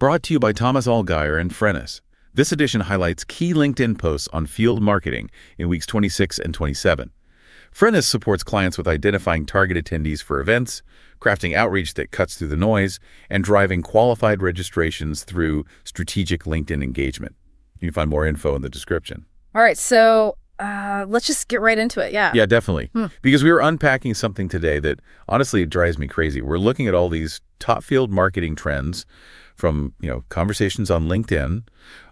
Brought to you by Thomas Allgaier and Frennis. This edition highlights key LinkedIn posts on field marketing in weeks 26 and 27. Frennis supports clients with identifying target attendees for events, crafting outreach that cuts through the noise, and driving qualified registrations through strategic LinkedIn engagement. You can find more info in the description. All right, so let's just get right into it, yeah. Yeah, definitely. Because we were unpacking something today that honestly drives me crazy. We're looking at all these top field marketing trends from, conversations on LinkedIn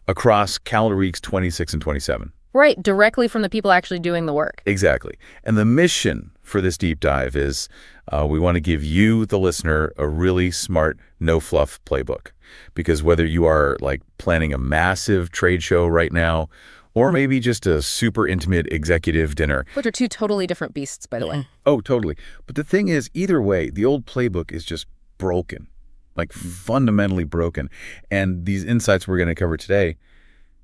across calendar weeks 26 and 27. Right, directly from the people actually doing the work. Exactly. And the mission for this deep dive is we want to give you, the listener, a really smart, no-fluff playbook. Because whether you are planning a massive trade show right now, or maybe just a super intimate executive dinner. Which are two totally different beasts, by the way. Oh, totally. But the thing is, either way, the old playbook is just broken, fundamentally broken. And these insights we're going to cover today,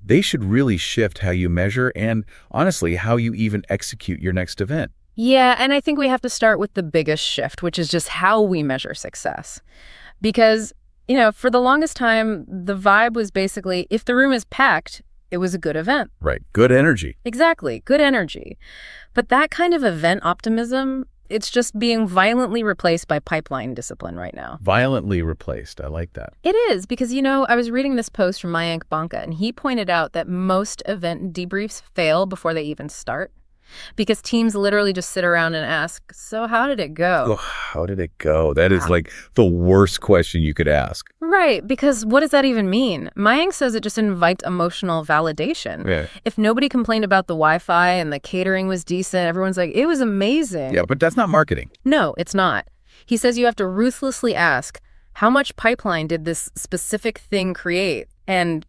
they should really shift how you measure and, honestly, how you even execute your next event. Yeah, and I think we have to start with the biggest shift, which is just how we measure success. Because, for the longest time, the vibe was basically, if the room is packed, it was a good event. Right. Good energy. Exactly. Good energy. But that kind of event optimism, it's just being violently replaced by pipeline discipline right now. Violently replaced. I like that. It is because, I was reading this post from Mayank Banka, and he pointed out that most event debriefs fail before they even start. Because teams literally just sit around and ask, so how did it go? Oh, how did it go? That is the worst question you could ask. Right, because what does that even mean? Mayank says it just invites emotional validation. Yeah. If nobody complained about the Wi-Fi and the catering was decent, everyone's like, it was amazing. Yeah, but that's not marketing. No, it's not. He says you have to ruthlessly ask, how much pipeline did this specific thing create? And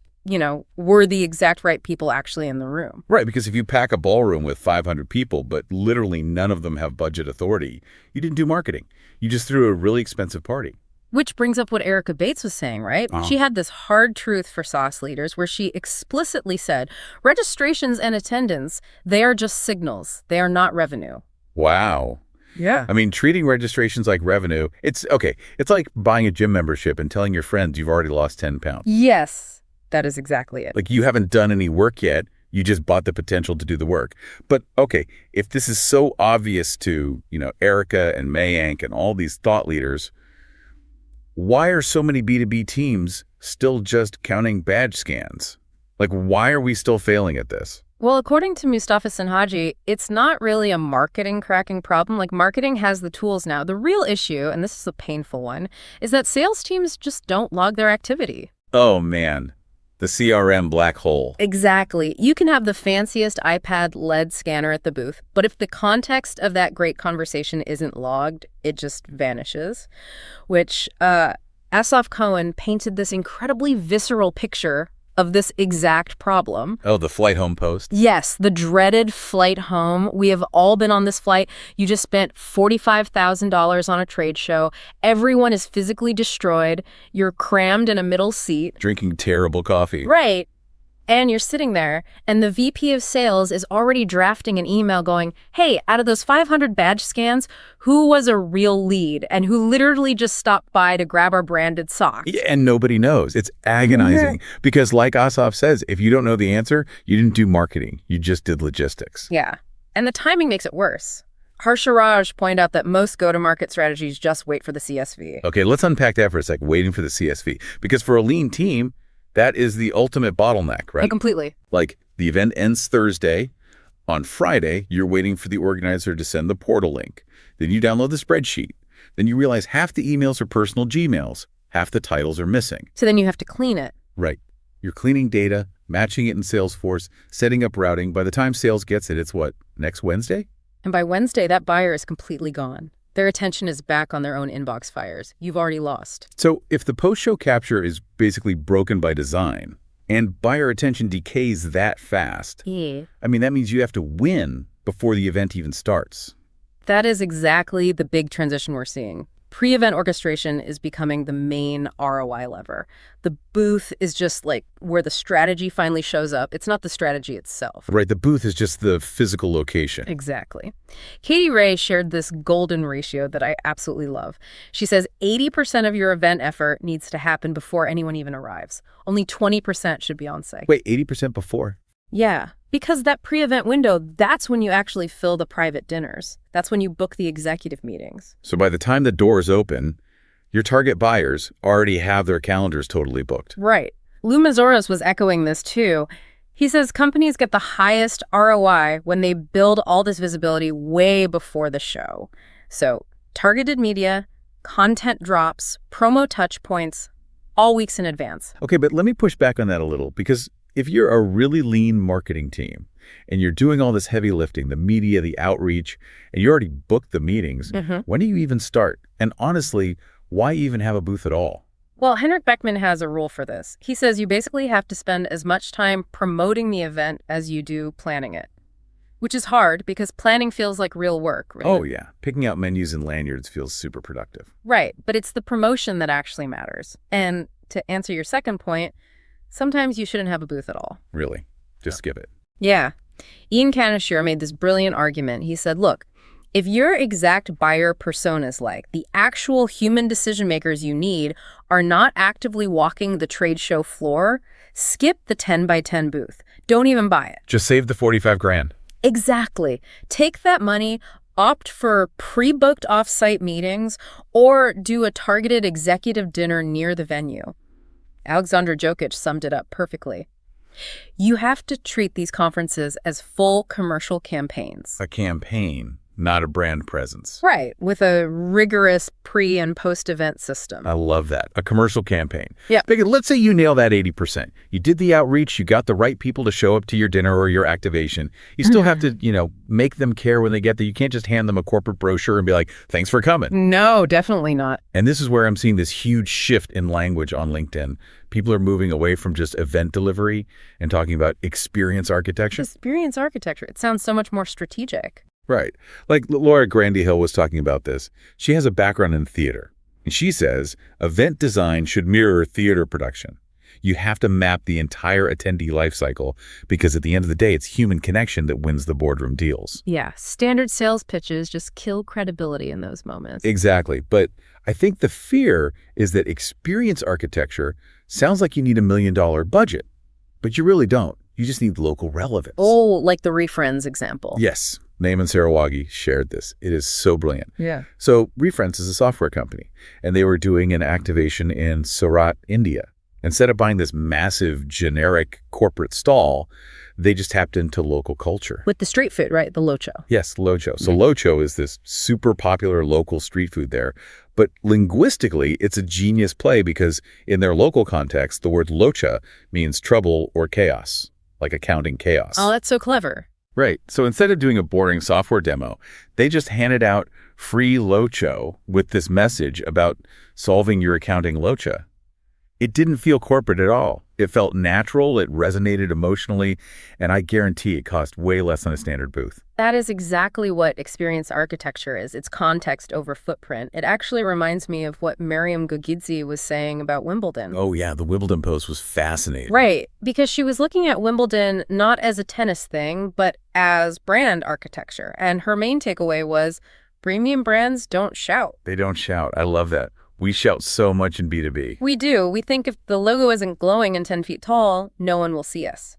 were the exact right people actually in the room? Right, because if you pack a ballroom with 500 people, but literally none of them have budget authority, you didn't do marketing. You just threw a really expensive party. Which brings up what Erica Bates was saying, right? She had this hard truth for sauce leaders where she explicitly said, registrations and attendance, they are just signals. They are not revenue. Wow. Yeah. I mean, treating registrations like revenue, it's like buying a gym membership and telling your friends you've already lost 10 pounds. Yes. That is exactly it. You haven't done any work yet. You just bought the potential to do the work. But, if this is so obvious to, Erica and Mayank and all these thought leaders, why are so many B2B teams still just counting badge scans? Why are we still failing at this? Well, according to Mustafa Sinhaji, it's not really a marketing cracking problem. Marketing has the tools now. The real issue, and this is a painful one, is that sales teams just don't log their activity. Oh, man. The CRM black hole. Exactly. You can have the fanciest iPad LED scanner at the booth, but if the context of that great conversation isn't logged, it just vanishes. Which Asaf Cohen painted this incredibly visceral picture of this exact problem. Oh, the flight home post? Yes, the dreaded flight home. We have all been on this flight. You just spent $45,000 on a trade show. Everyone is physically destroyed. You're crammed in a middle seat. Drinking terrible coffee. Right. And you're sitting there, and the VP of sales is already drafting an email going, hey, out of those 500 badge scans, who was a real lead and who literally just stopped by to grab our branded socks? Yeah, and nobody knows. It's agonizing. Because like Asaf says, if you don't know the answer, you didn't do marketing. You just did logistics. Yeah. And the timing makes it worse. Harsha Raj pointed out that most go-to-market strategies just wait for the CSV. Okay, let's unpack that for a sec, waiting for the CSV. Because for a lean team, that is the ultimate bottleneck, right? Oh, completely. The event ends Thursday. On Friday, you're waiting for the organizer to send the portal link. Then you download the spreadsheet. Then you realize half the emails are personal Gmails. Half the titles are missing. So then you have to clean it. Right. You're cleaning data, matching it in Salesforce, setting up routing. By the time sales gets it, it's what, next Wednesday? And by Wednesday, that buyer is completely gone. Their attention is back on their own inbox fires. You've already lost. So if the post-show capture is basically broken by design and buyer attention decays that fast, that means you have to win before the event even starts. That is exactly the big transition we're seeing. Pre-event orchestration is becoming the main ROI lever. The booth is just like where the strategy finally shows up. It's not the strategy itself. Right, the booth is just the physical location. Exactly. Katie Ray shared this golden ratio that I absolutely love. She says 80% of your event effort needs to happen before anyone even arrives. Only 20% should be on site. Wait, 80% before? Yeah, because that pre-event window, that's when you actually fill the private dinners. That's when you book the executive meetings. So by the time the doors open, your target buyers already have their calendars totally booked. Right. Lou Mazoros was echoing this too. He says companies get the highest ROI when they build all this visibility way before the show. So targeted media, content drops, promo touch points, all weeks in advance. Okay, but let me push back on that a little, because if you're a really lean marketing team and you're doing all this heavy lifting, the media, the outreach, and you already booked the meetings, when do you even start? And honestly, why even have a booth at all? Well, Henrik Beckman has a rule for this. He says you basically have to spend as much time promoting the event as you do planning it, which is hard because planning feels like real work. Right? Oh, yeah. Picking out menus and lanyards feels super productive. Right, but it's the promotion that actually matters. And to answer your second point, sometimes you shouldn't have a booth at all. Really? Just skip it. Yeah. Ian Canisheur made this brilliant argument. He said, look, if your exact buyer personas, like the actual human decision makers you need, are not actively walking the trade show floor, skip the 10 by 10 booth. Don't even buy it. Just save the 45 grand. Exactly. Take that money, opt for pre-booked off-site meetings, or do a targeted executive dinner near the venue. Alexander Jokic summed it up perfectly. You have to treat these conferences as full commercial campaigns. A campaign, not a brand presence. Right, with a rigorous pre- and post-event system. I love that. A commercial campaign. Yeah. Because let's say you nail that 80%. You did the outreach, you got the right people to show up to your dinner or your activation. You still have to, make them care when they get there. You can't just hand them a corporate brochure and be like, thanks for coming. No, definitely not. And this is where I'm seeing this huge shift in language on LinkedIn. People are moving away from just event delivery and talking about experience architecture. Experience architecture. It sounds so much more strategic. Right. Like Laura Grandy-Hill was talking about this. She has a background in theater. And she says event design should mirror theater production. You have to map the entire attendee life cycle because at the end of the day, it's human connection that wins the boardroom deals. Yeah, standard sales pitches just kill credibility in those moments. Exactly. But I think the fear is that experience architecture sounds like you need $1 million budget, but you really don't. You just need local relevance. Oh, like the ReFriends example. Yes. Naaman Sarawagi shared this. It is so brilliant. Yeah. So ReFriends is a software company, and they were doing an activation in Surat, India. Instead of buying this massive generic corporate stall, they just tapped into local culture. With the street food, right? The locho. Yes, locho. So locho is this super popular local street food there. But linguistically, it's a genius play because in their local context, the word locha means trouble or chaos, like accounting chaos. Oh, that's so clever. Right. So instead of doing a boring software demo, they just handed out free locho with this message about solving your accounting locha. It didn't feel corporate at all. It felt natural, it resonated emotionally, and I guarantee it cost way less than a standard booth. That is exactly what experience architecture is. It's context over footprint. It actually reminds me of what Mariam Gogidze was saying about Wimbledon. Oh yeah, the Wimbledon post was fascinating. Right, because she was looking at Wimbledon not as a tennis thing, but as brand architecture. And her main takeaway was premium brands don't shout. They don't shout. I love that. We shout so much in B2B. We do. We think if the logo isn't glowing and 10 feet tall, no one will see us.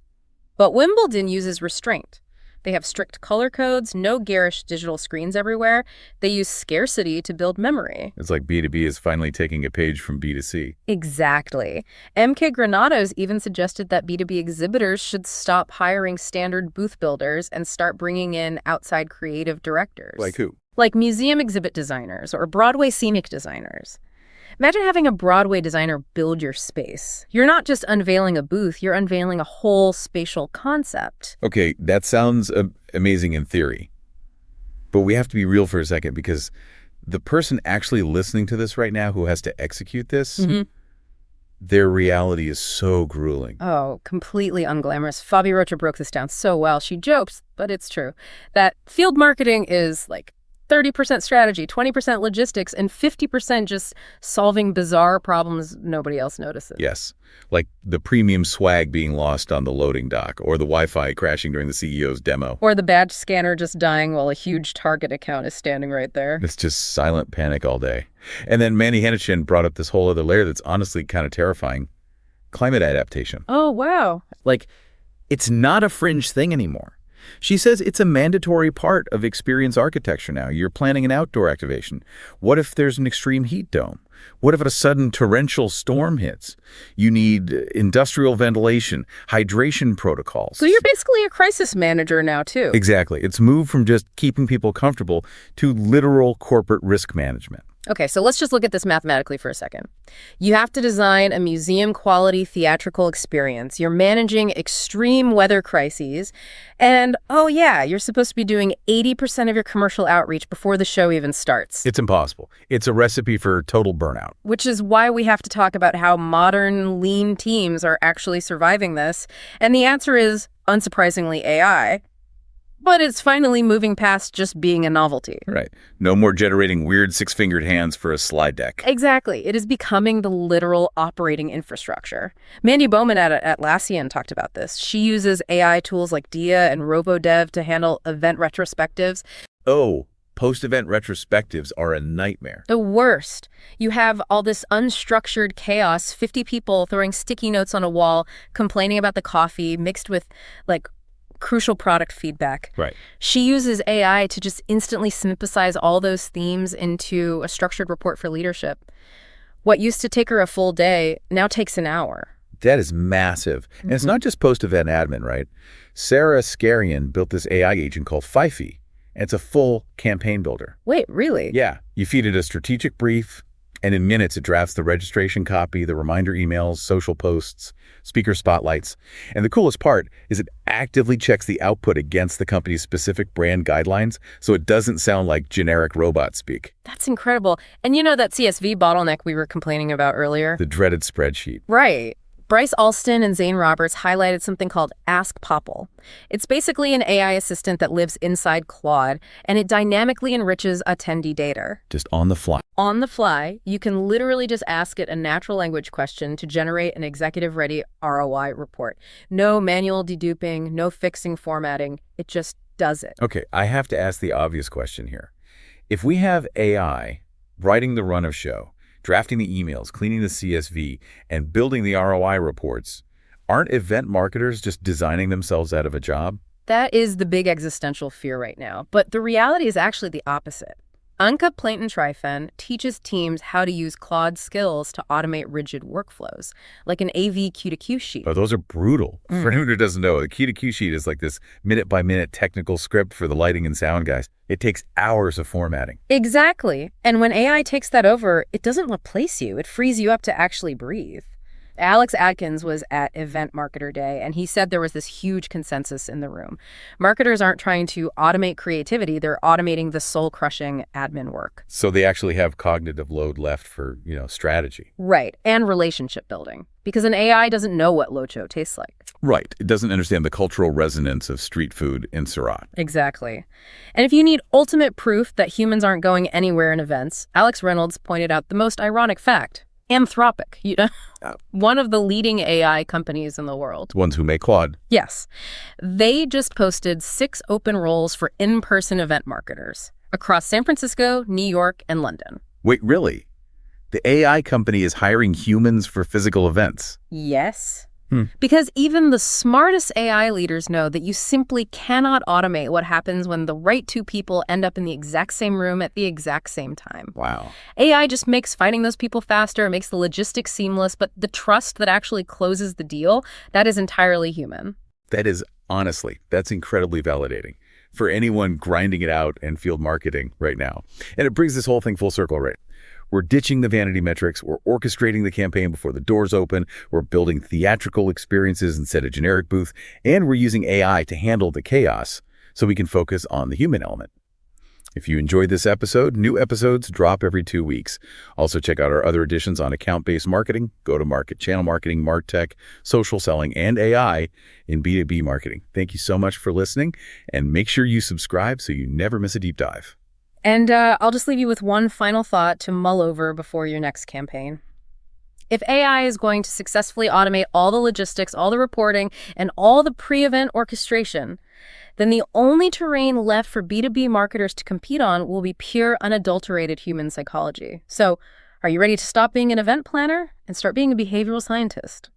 But Wimbledon uses restraint. They have strict color codes, no garish digital screens everywhere. They use scarcity to build memory. It's like B2B is finally taking a page from B2C. Exactly. MK Granados even suggested that B2B exhibitors should stop hiring standard booth builders and start bringing in outside creative directors. Like who? Like museum exhibit designers or Broadway scenic designers. Imagine having a Broadway designer build your space. You're not just unveiling a booth, you're unveiling a whole spatial concept. Okay, that sounds amazing in theory. But we have to be real for a second because the person actually listening to this right now who has to execute this, their reality is so grueling. Oh, completely unglamorous. Fabi Rocha broke this down so well. She jokes, but it's true, that field marketing is like 30% strategy, 20% logistics, and 50% just solving bizarre problems nobody else notices. Yes, like the premium swag being lost on the loading dock, or the Wi-Fi crashing during the CEO's demo. Or the badge scanner just dying while a huge Target account is standing right there. It's just silent panic all day. And then Mandy Hennechin brought up this whole other layer that's honestly kind of terrifying. Climate adaptation. Oh, wow. Like, it's not a fringe thing anymore. She says it's a mandatory part of experience architecture now. You're planning an outdoor activation. What if there's an extreme heat dome? What if a sudden torrential storm hits? You need industrial ventilation, hydration protocols. So you're basically a crisis manager now, too. Exactly. It's moved from just keeping people comfortable to literal corporate risk management. Okay, so let's just look at this mathematically for a second. You have to design a museum-quality theatrical experience. You're managing extreme weather crises. And, oh yeah, you're supposed to be doing 80% of your commercial outreach before the show even starts. It's impossible. It's a recipe for total burnout. Which is why we have to talk about how modern, lean teams are actually surviving this. And the answer is, unsurprisingly, AI. But it's finally moving past just being a novelty. Right. No more generating weird six-fingered hands for a slide deck. Exactly. It is becoming the literal operating infrastructure. Mandy Bowman at Atlassian talked about this. She uses AI tools like Dia and RoboDev to handle event retrospectives. Oh, post-event retrospectives are a nightmare. The worst. You have all this unstructured chaos, 50 people throwing sticky notes on a wall, complaining about the coffee, mixed with, like, crucial product feedback. Right. She uses AI to just instantly synthesize all those themes into a structured report for leadership. What used to take her a full day now takes an hour. That is massive. And it's not just post-event admin, right? Sarah Scarian built this AI agent called Fifi, and it's a full campaign builder. Wait, really? Yeah. You feed it a strategic brief, and in minutes it drafts the registration copy, the reminder emails, social posts, speaker spotlights. And the coolest part is it actively checks the output against the company's specific brand guidelines, so it doesn't sound like generic robot speak. That's incredible. And you know that CSV bottleneck we were complaining about earlier? The dreaded spreadsheet. Right. Bryce Alston and Zane Roberts highlighted something called Ask Popple. It's basically an AI assistant that lives inside Claude, and it dynamically enriches attendee data. Just on the fly. On the fly, you can literally just ask it a natural language question to generate an executive-ready ROI report. No manual deduping, no fixing formatting. It just does it. Okay, I have to ask the obvious question here. If we have AI writing the run of show, drafting the emails, cleaning the CSV, and building the ROI reports, aren't event marketers just designing themselves out of a job? That is the big existential fear right now. But the reality is actually the opposite. Anka Plainton-Trifen teaches teams how to use Claude skills to automate rigid workflows, like an AV Q2Q sheet. Oh, those are brutal. For anyone who doesn't know, a Q2Q sheet is like this minute-by-minute technical script for the lighting and sound guys. It takes hours of formatting. Exactly. And when AI takes that over, it doesn't replace you. It frees you up to actually breathe. Alex Adkins was at Event Marketer Day, and he said there was this huge consensus in the room. Marketers aren't trying to automate creativity. They're automating the soul-crushing admin work. So they actually have cognitive load left for, strategy. Right. And relationship building. Because an AI doesn't know what locho tastes like. Right. It doesn't understand the cultural resonance of street food in Surat. Exactly. And if you need ultimate proof that humans aren't going anywhere in events, Alex Reynolds pointed out the most ironic fact. Anthropic, one of the leading AI companies in the world. Ones who make Claude. Yes. They just posted 6 open roles for in-person event marketers across San Francisco, New York, and London. Wait, really? The AI company is hiring humans for physical events? Yes. Because even the smartest AI leaders know that you simply cannot automate what happens when the right 2 people end up in the exact same room at the exact same time. Wow. AI just makes finding those people faster, makes the logistics seamless, but the trust that actually closes the deal, that is entirely human. That is, honestly, that's incredibly validating for anyone grinding it out in field marketing right now. And it brings this whole thing full circle, right? We're ditching the vanity metrics. We're orchestrating the campaign before the doors open. We're building theatrical experiences instead of generic booth. And we're using AI to handle the chaos so we can focus on the human element. If you enjoyed this episode, new episodes drop every 2 weeks. Also check out our other editions on account-based marketing, go-to-market, channel marketing, MarTech, social selling, and AI in B2B marketing. Thank you so much for listening, and make sure you subscribe so you never miss a deep dive. And I'll just leave you with one final thought to mull over before your next campaign. If AI is going to successfully automate all the logistics, all the reporting, and all the pre-event orchestration, then the only terrain left for B2B marketers to compete on will be pure, unadulterated human psychology. So, are you ready to stop being an event planner and start being a behavioral scientist?